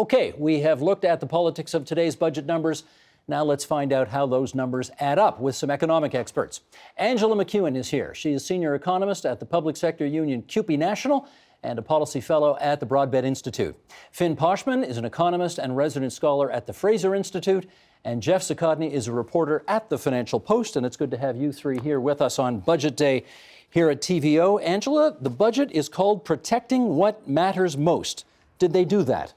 Okay, we have looked at the politics of today's budget numbers. Now let's find out how those numbers add up with some economic experts. Angela McEwen is here. She is senior economist at the public sector union CUPE National and a policy fellow at the Broadbent Institute. Finn Poshman is an economist and resident scholar at the Fraser Institute. And Jeff Zakodny is a reporter at the Financial Post. And it's good to have you three here with us on Budget Day here at TVO. Angela, the budget is called Protecting What Matters Most. Did they do that?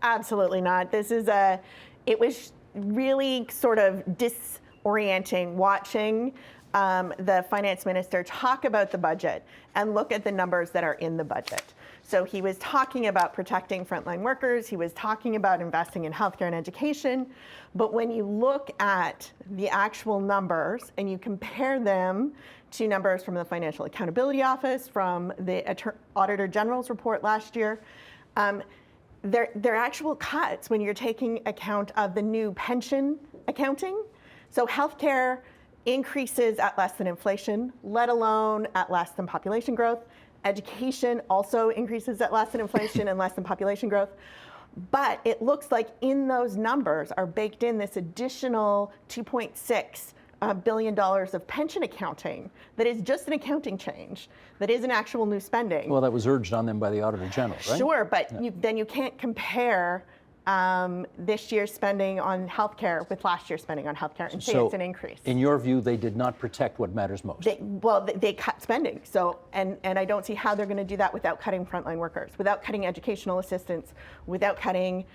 Absolutely not. It was really sort of disorienting watching the finance minister talk about the budget and look at the numbers that are in the budget. So he was talking about protecting frontline workers. He was talking about investing in healthcare and education. But when you look at the actual numbers and you compare them to numbers from the Financial Accountability Office, from the Auditor General's report last year, they're actual cuts when you're taking account of the new pension accounting. So healthcare increases at less than inflation, let alone at less than population growth. Education also increases at less than inflation and less than population growth. But it looks like in those numbers are baked in this additional $2.6 billion of pension accounting that is just an accounting change, that isn't actual new spending. Well, that was urged on them by the Auditor General, right? Sure, but then you can't compare this year's spending on healthcare with last year's spending on healthcare and say it's an increase. In your view, they did not protect what matters most. They cut spending. So, and I don't see how they're going to do that without cutting frontline workers, without cutting educational assistants, without cutting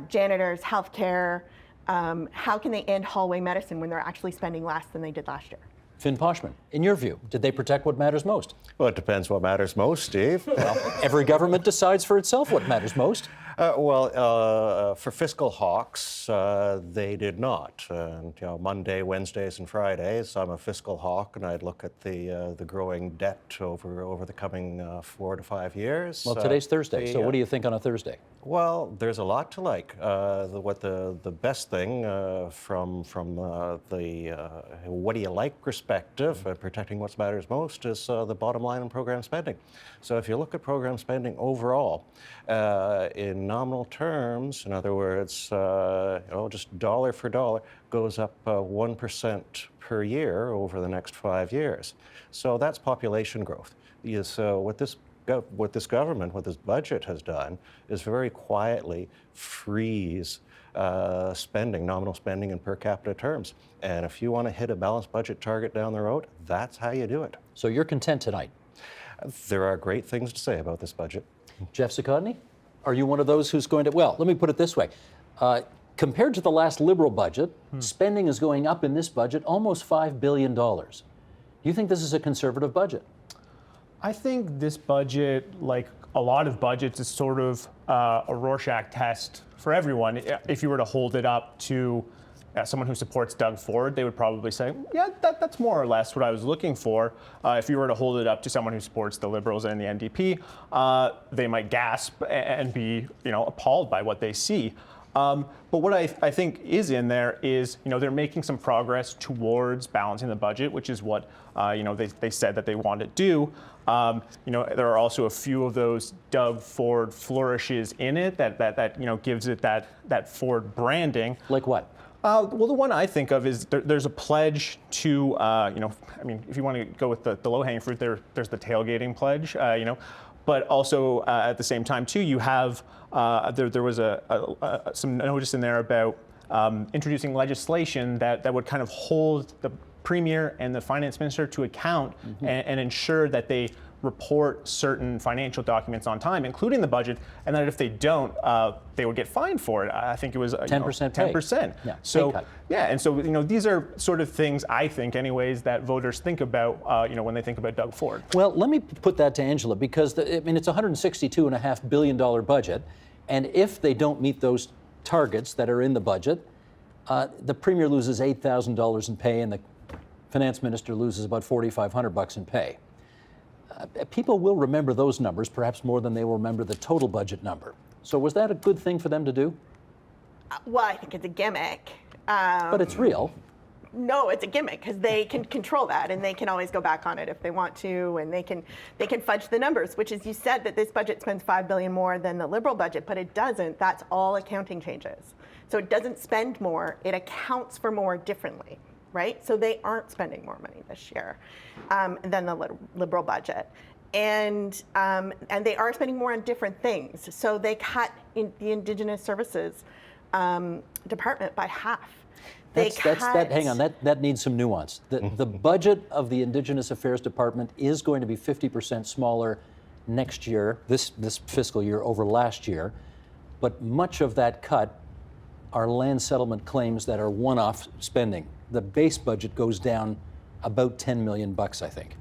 janitors, healthcare. How can they end hallway medicine when they're actually spending less than they did last year? Finn Poshman, in your view, did they protect what matters most? Well, it depends what matters most, Steve. Well, every government decides for itself what matters most. For fiscal hawks, they did not. And Monday, Wednesdays, and Fridays, I'm a fiscal hawk, and I'd look at the growing debt over the coming 4 to 5 years. Well, today's Thursday, so what do you think on a Thursday? Well, there's a lot to like. The best thing from the what do you like perspective, protecting what matters most, is the bottom line in program spending. So if you look at program spending overall, in nominal terms, in other words, just dollar for dollar, goes up 1% per year over the next 5 years. So that's population growth. So what this government, what this budget has done, is very quietly freeze spending, nominal spending in per capita terms. And if you want to hit a balanced budget target down the road, that's how you do it. So you're content tonight? There are great things to say about this budget. Jeff Zakodny, are you one of those who's going to, well, let me put it this way. Compared to the last Liberal budget, spending is going up in this budget almost $5 billion. Do you think this is a conservative budget? I think this budget, like a lot of budgets, is sort of a Rorschach test for everyone. If you were to hold it up to someone who supports Doug Ford, they would probably say, yeah, that's more or less what I was looking for. If you were to hold it up to someone who supports the Liberals and the NDP, they might gasp and be, appalled by what they see. But what I think is in there is, they're making some progress towards balancing the budget, which is what, they said that they want to do. There are also a few of those Doug Ford flourishes in it that gives it that Ford branding. Like what? Well, the one I think of is there's a pledge to, if you want to go with the low-hanging fruit, there's the tailgating pledge, but also at the same time too, you have there was some notice in there about introducing legislation that would kind of hold the Premier and the Finance Minister to account and ensure that they report certain financial documents on time, including the budget, and that if they don't, they would get fined for it. I think it was 10%. 10%. Yeah, so cut. yeah, and so these are sort of things I think, anyways, that voters think about, when they think about Doug Ford. Well, let me put that to Angela, because it's a $162.5 billion budget, and if they don't meet those targets that are in the budget, the Premier loses $8,000 in pay, and the Finance Minister loses about $4,500 in pay. People will remember those numbers, perhaps more than they will remember the total budget number. So was that a good thing for them to do? Well, I think it's a gimmick. But it's real. no, it's a gimmick because they can control that and they can always go back on it if they want to, and they can fudge the numbers, which is, you said that this budget spends $5 billion more than the Liberal budget, but it doesn't. That's all accounting changes. So it doesn't spend more, it accounts for more differently, right? So they aren't spending more money this year than the Liberal budget. And they are spending more on different things. So they cut in the Indigenous Services department by half. Hang on, that needs some nuance. The budget of the Indigenous Affairs Department is going to be 50% smaller next year, this fiscal year, over last year, but much of that cut are land settlement claims that are one-off spending. The base budget goes down about $10 million, I think,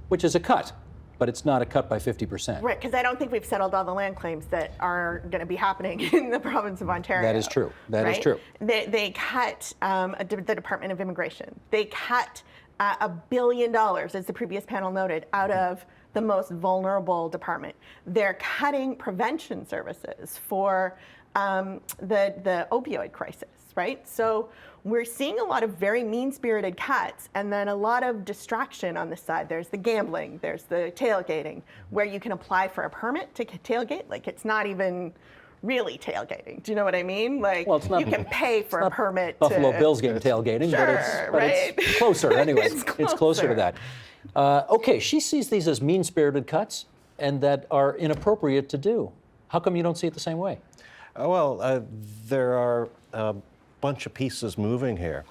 which is a cut, but it's not a cut by 50%. Right, because I don't think we've settled all the land claims that are going to be happening in the province of Ontario. That is true. That is true. They cut the Department of Immigration. They cut $1 billion, as the previous panel noted, out of the most vulnerable department. They're cutting prevention services for the opioid crisis, right? So we're seeing a lot of very mean-spirited cuts and then a lot of distraction on the side. There's the gambling, there's the tailgating, where you can apply for a permit to tailgate. Like, it's not even really tailgating. Do you know what I mean? Like, well, you can pay for a permit Buffalo to... Bills game tailgating, sure, but it's closer anyway. It's closer to that. Okay, she sees these as mean-spirited cuts and that are inappropriate to do. How come you don't see it the same way? There are a bunch of pieces moving here.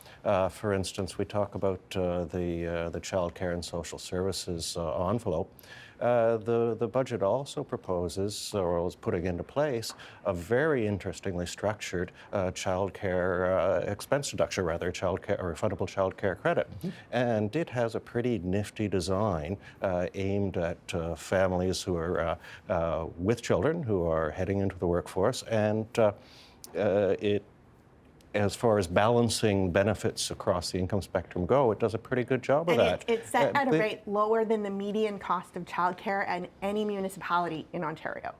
For instance, we talk about the child care and social services envelope. The budget also proposes, or is putting into place, a very interestingly structured child care expense deduction, rather, child care or refundable child care credit. Mm-hmm. And it has a pretty nifty design aimed at families who are with children who are heading into the workforce, and as far as balancing benefits across the income spectrum go, it does a pretty good job of that. It's set at a rate lower than the median cost of childcare in any municipality in Ontario.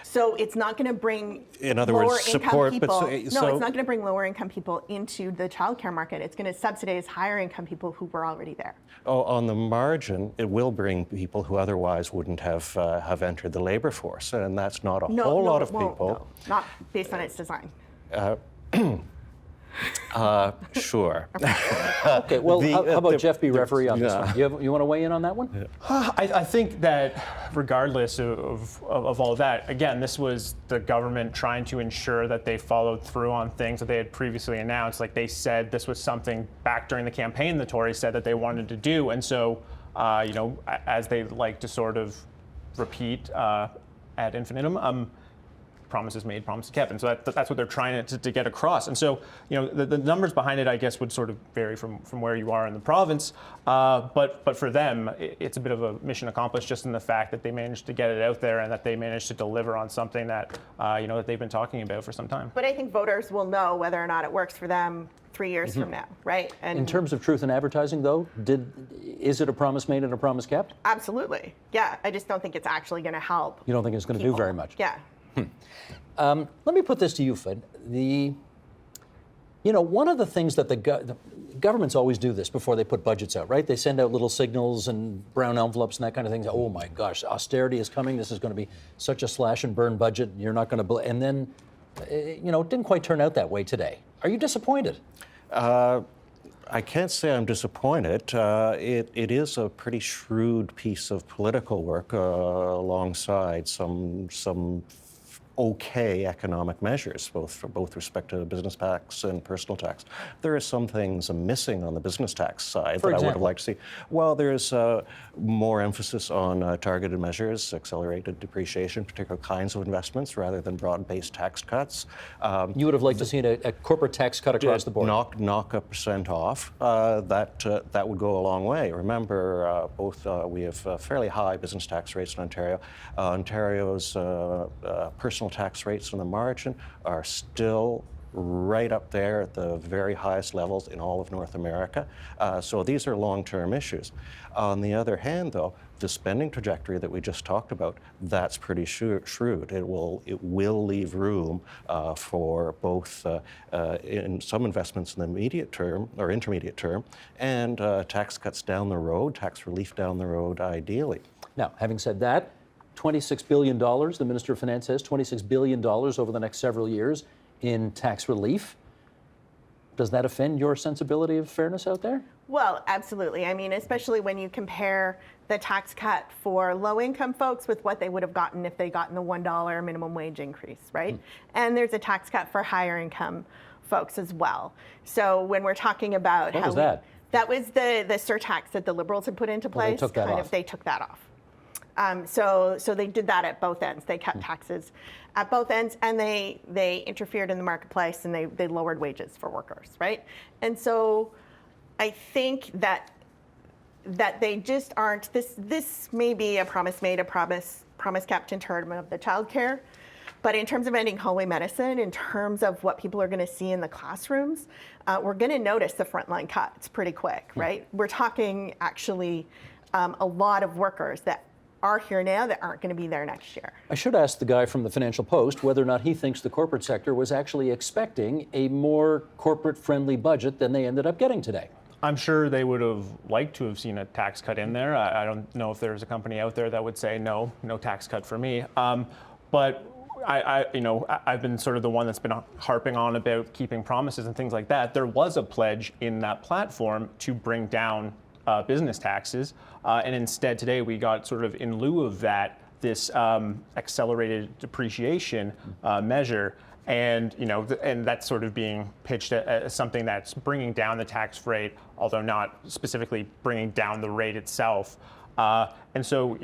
So it's not going to bring lower income people. It's not going to bring lower income people into the childcare market. It's going to subsidize higher income people who were already there. Oh, on the margin, it will bring people who otherwise wouldn't have entered the labor force, and that's not a whole lot of people. No, not based on its design. Sure. Okay, well, how about Jeff be referee on this one? You want to weigh in on that one? I think that regardless of all of that, again, this was the government trying to ensure that they followed through on things that they had previously announced. Like, they said this was something back during the campaign the Tories said that they wanted to do. And so, as they like to sort of repeat ad infinitum, promises made, promises kept, and so that's what they're trying to get across. And so, the numbers behind it, I guess, would sort of vary from where you are in the province. But for them, it's a bit of a mission accomplished, just in the fact that they managed to get it out there and that they managed to deliver on something that that they've been talking about for some time. But I think voters will know whether or not it works for them 3 years from now, right? And in terms of truth in advertising, though, is it a promise made and a promise kept? Absolutely, yeah. I just don't think it's actually going to help. You don't think it's going to do very much? Yeah. Let me put this to you, Fud. One of the things that the governments always do this before they put budgets out, right? They send out little signals and brown envelopes and that kind of thing. Oh my gosh, austerity is coming. This is going to be such a slash and burn budget. You're not going to, and then, it didn't quite turn out that way today. Are you disappointed? I can't say I'm disappointed. It is a pretty shrewd piece of political work alongside some okay economic measures, both respect to business tax and personal tax. There are some things missing on the business tax side that I would have liked to see. Well, there's more emphasis on targeted measures, accelerated depreciation, particular kinds of investments, rather than broad-based tax cuts. You would have liked to see a corporate tax cut across the board. Knock 1% off. That would go a long way. Remember, we have fairly high business tax rates in Ontario. Ontario's personal tax rates on the margin are still right up there at the very highest levels in all of North America. So these are long-term issues. On the other hand, though, the spending trajectory that we just talked about, that's pretty shrewd. It will leave room for both in some investments in the immediate term or intermediate term, and tax cuts down the road, tax relief down the road, ideally. Now, having said that, $26 billion, the Minister of Finance says, $26 billion over the next several years in tax relief. Does that offend your sensibility of fairness out there? Well, absolutely. I mean, especially when you compare the tax cut for low-income folks with what they would have gotten if they gotten the $1 minimum wage increase, right? And there's a tax cut for higher income folks as well. So when we're talking about what was that? That was the surtax that the Liberals had put into place. They took that off. They took that off. So they did that at both ends. They cut taxes at both ends, and they interfered in the marketplace, and they lowered wages for workers, right? And so I think that they just aren't. This may be a promise made, a promise kept in terms of the childcare, but in terms of ending hallway medicine, in terms of what people are going to see in the classrooms, we're going to notice the frontline cuts pretty quick, right? We're talking actually a lot of workers that are here now that aren't going to be there next year. I should ask the guy from the Financial Post whether or not he thinks the corporate sector was actually expecting a more corporate-friendly budget than they ended up getting today. I'm sure they would have liked to have seen a tax cut in there. I don't know if there's a company out there that would say no tax cut for me. But I've been sort of the one that's been harping on about keeping promises and things like that. There was a pledge in that platform to bring down business taxes, and instead today we got sort of in lieu of that this accelerated depreciation measure. And and that's sort of being pitched as something that's bringing down the tax rate, although not specifically bringing down the rate itself. And so,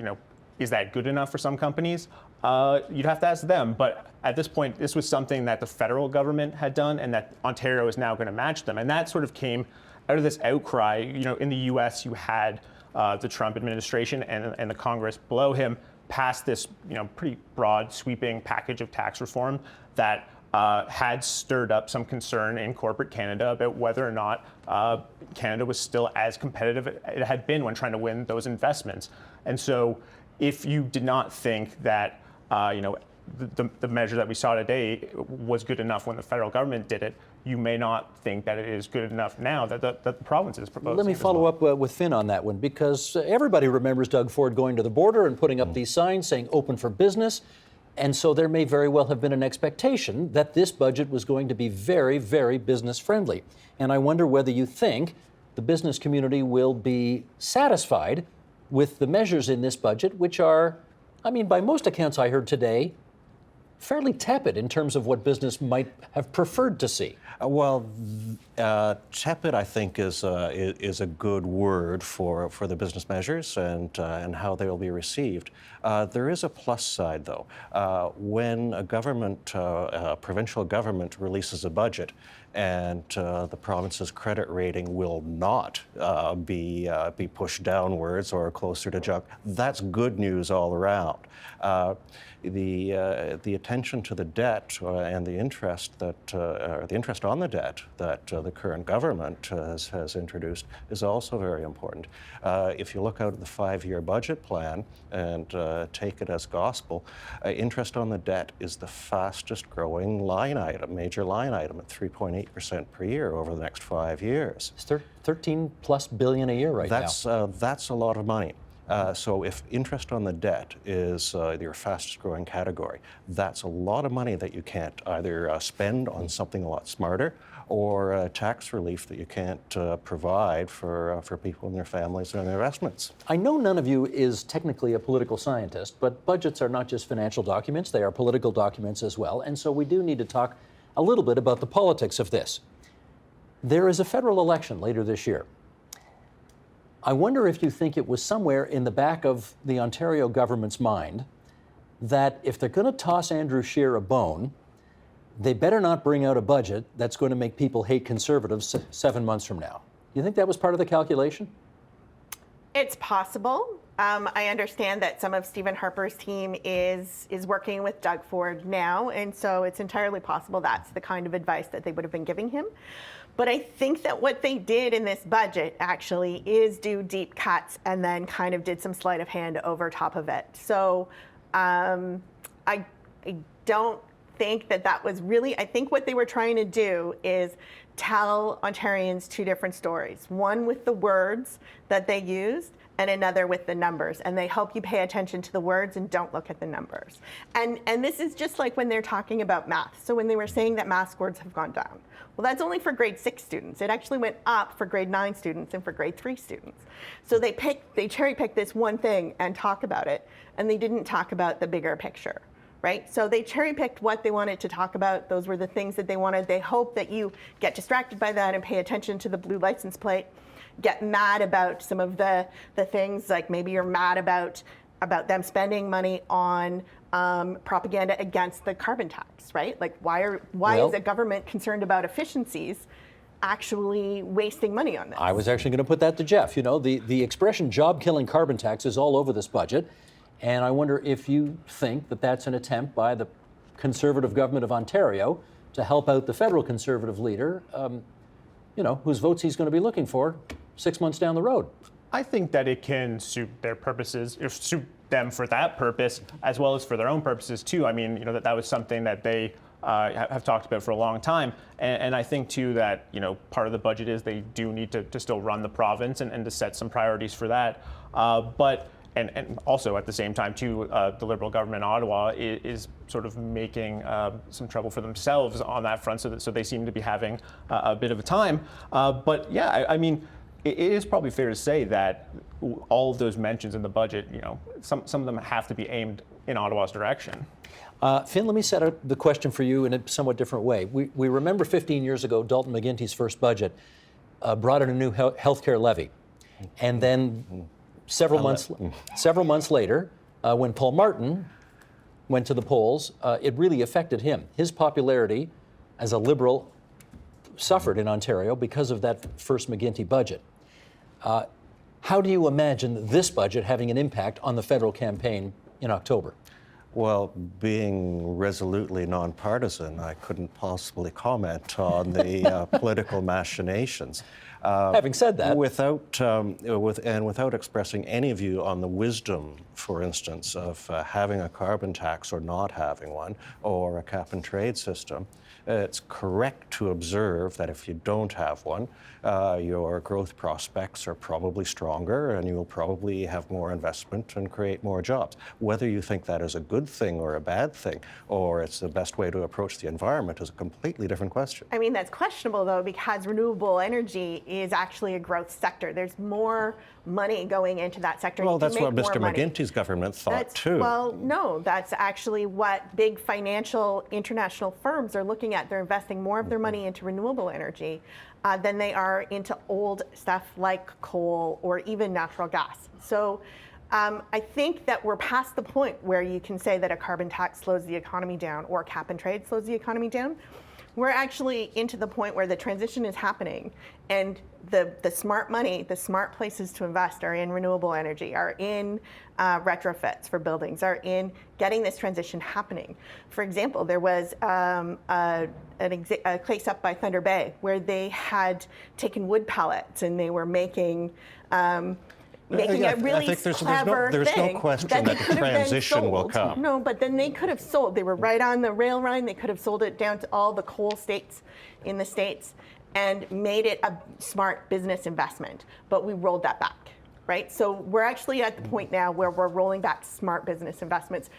is that good enough for some companies? You'd have to ask them. But at this point, this was something that the federal government had done, and that Ontario is now going to match them. And that sort of came out of this outcry. In the U.S., you had the Trump administration and the Congress below him passed this, pretty broad, sweeping package of tax reform that had stirred up some concern in corporate Canada about whether or not Canada was still as competitive as it had been when trying to win those investments. And so if you did not think that, the measure that we saw today was good enough when the federal government did it, you may not think that it is good enough now that the province is proposing. Let me follow up with Finn on that one, because everybody remembers Doug Ford going to the border and putting up these signs saying open for business. And so there may very well have been an expectation that this budget was going to be very, very business friendly. And I wonder whether you think the business community will be satisfied with the measures in this budget, which are, by most accounts I heard today, fairly tepid in terms of what business might have preferred to see. Tepid, I think, is a good word for the business measures and how they will be received. There is a plus side, though. When a government, provincial government, releases a budget, and the province's credit rating will not be pushed downwards or closer to junk, that's good news all around. The attention to the debt and the interest the interest on the debt that the current government has introduced is also very important. If you look out at the 5-year budget plan and take it as gospel, interest on the debt is the fastest growing major line item at 3.8% per year over the next 5 years. It's $13+ billion a year now. That's a lot of money. So if interest on the debt is your fastest growing category, that's a lot of money that you can't either spend on something a lot smarter or tax relief that you can't provide for people and their families and their investments. I know none of you is technically a political scientist, but budgets are not just financial documents, they are political documents as well. And so we do need to talk a little bit about the politics of this. There is a federal election later this year. I wonder if you think it was somewhere in the back of the Ontario government's mind that if they're going to toss Andrew Scheer a bone, they better not bring out a budget that's going to make people hate Conservatives 7 months from now. You think that was part of the calculation? It's possible. I understand that some of Stephen Harper's team is working with Doug Ford now, and so it's entirely possible that's the kind of advice that they would have been giving him. But I think that what they did in this budget actually is do deep cuts and then kind of did some sleight of hand over top of it. So I don't think that was really, I think what they were trying to do is tell Ontarians two different stories. One with the words that they used and another with the numbers. And they hope you pay attention to the words and don't look at the numbers. And this is just like when they're talking about math. So when they were saying that math scores have gone down, well, that's only for grade 6 students. It actually went up for grade 9 students and for grade 3 students. So they cherry picked this one thing and talk about it, and they didn't talk about the bigger picture. Right? So they cherry picked what they wanted to talk about. Those were the things that they wanted. They hope that you get distracted by that and pay attention to the blue license plate, get mad about some of the things, like maybe you're mad about them spending money on propaganda against the carbon tax, right? Like why is the government concerned about efficiencies actually wasting money on this? I was actually going to put that to Jeff. You know, the expression job-killing carbon tax is all over this budget. And I wonder if you think that that's an attempt by the Conservative government of Ontario to help out the federal Conservative leader, whose votes he's going to be looking for 6 months down the road. I think that it can suit their purposes, or suit them for that purpose, as well as for their own purposes too. I mean, that was something that they have talked about for a long time. And I think too that, part of the budget is they do need to still run the province and to set some priorities for that. And also at the same time, too, the Liberal government in Ottawa is sort of making some trouble for themselves on that front, so they seem to be having a bit of a time. But yeah, I mean, it is probably fair to say that all of those mentions in the budget, some of them have to be aimed in Ottawa's direction. Finn, let me set up the question for you in a somewhat different way. We remember 15 years ago, Dalton McGuinty's first budget brought in a new healthcare levy. And then several months later, when Paul Martin went to the polls, it really affected him. His popularity as a Liberal suffered in Ontario because of that first McGuinty budget. How do you imagine this budget having an impact on the federal campaign in October? Well, being resolutely nonpartisan, I couldn't possibly comment on the political machinations. Having said that, without expressing any view on the wisdom, for instance, of having a carbon tax or not having one, or a cap and trade system, it's correct to observe that if you don't have one, your growth prospects are probably stronger and you'll probably have more investment and create more jobs. Whether you think that is a good thing or a bad thing, or it's the best way to approach the environment, is a completely different question. I mean, that's questionable, though, because renewable energy is actually a growth sector. There's more money going into that sector. Well, that's what Mr. McGuinty's government thought, too. Well, no, that's actually what big financial international firms are looking at. They're investing more of their money into renewable energy than they are into old stuff like coal or even natural gas. So I think that we're past the point where you can say that a carbon tax slows the economy down or cap and trade slows the economy down. We're actually into the point where the transition is happening, and the smart money, the smart places to invest are in renewable energy, are in retrofits for buildings, are in getting this transition happening. For example, there was a place up by Thunder Bay where they had taken wood pellets and they were making a really clever there's thing no question that the transition will come. No, but then they could have sold. They were right on the rail line. They could have sold it down to all the coal states in the States and made it a smart business investment. But we rolled that back, right? So we're actually at the point now where we're rolling back smart business investments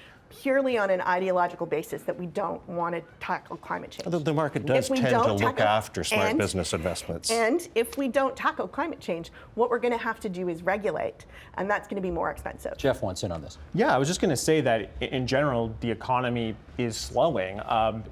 purely on an ideological basis that we don't want to tackle climate change. The market does tend to look after smart business investments. And if we don't tackle climate change, what we're going to have to do is regulate, and that's going to be more expensive. Jeff wants in on this. Yeah, I was just going to say that in general, the economy is slowing.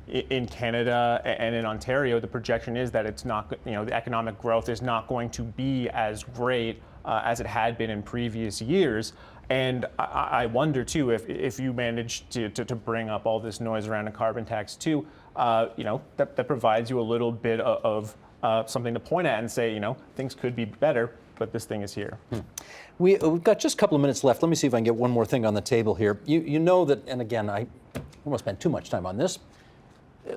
In Canada and in Ontario, the projection is that it's not, the economic growth is not going to be as great as it had been in previous years. And I wonder, too, if you manage to bring up all this noise around a carbon tax, too, that provides you a little bit of something to point at and say, things could be better. but this thing is here. We've got just a couple of minutes left. Let me see if I can get one more thing on the table here. You know that, and again, I won't spend too much time on this.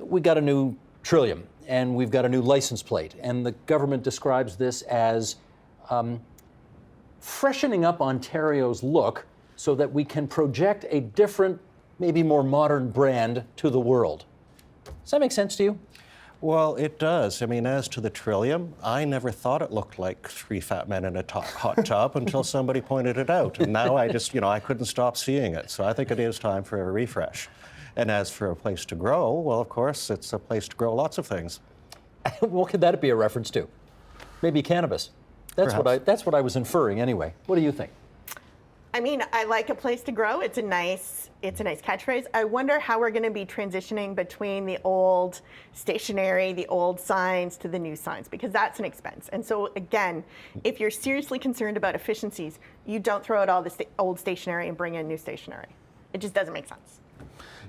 We got a new trillium, and we've got a new license plate, and the government describes this as freshening up Ontario's look so that we can project a different, maybe more modern brand to the world. Does that make sense to you? Well, it does. I mean, as to the trillium, I never thought it looked like three fat men in a hot tub until somebody pointed it out. And now I just, I couldn't stop seeing it. So I think it is time for a refresh. And as for a place to grow, well, of course, it's a place to grow lots of things. What could that be a reference to? Maybe cannabis. That's what I was inferring anyway. What do you think? I mean, I like a place to grow. It's a nice catchphrase. I wonder how we're going to be transitioning between the old stationery, the old signs, to the new signs, because that's an expense. And so again, if you're seriously concerned about efficiencies, you don't throw out all the old stationery and bring in new stationery. It just doesn't make sense.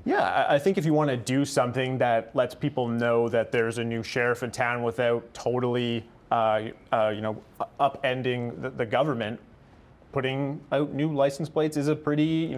Yeah, I think if you want to do something that lets people know that there's a new sheriff in town without totally, upending the government, putting out new license plates is a pretty,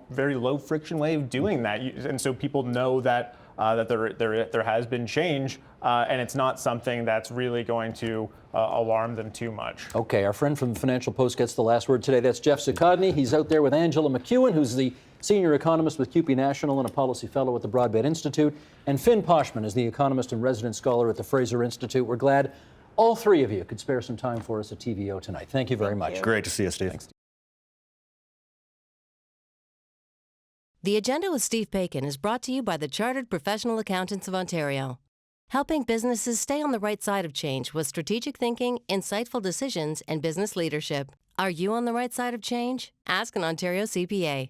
very low friction way of doing that. And so people know that that there has been change, and it's not something that's really going to alarm them too much. Okay, our friend from the Financial Post gets the last word today. That's Jeff Zuccotti. He's out there with Angela McEwen, who's the senior economist with CUPE National and a policy fellow at the Broadbent Institute. And Finn Poshman is the economist and resident scholar at the Fraser Institute. We're glad all three of you could spare some time for us at TVO tonight. Thank you very much. Great to see you, Steve. Thanks. The Agenda with Steve Bacon is brought to you by the Chartered Professional Accountants of Ontario, helping businesses stay on the right side of change with strategic thinking, insightful decisions, and business leadership. Are you on the right side of change? Ask an Ontario CPA.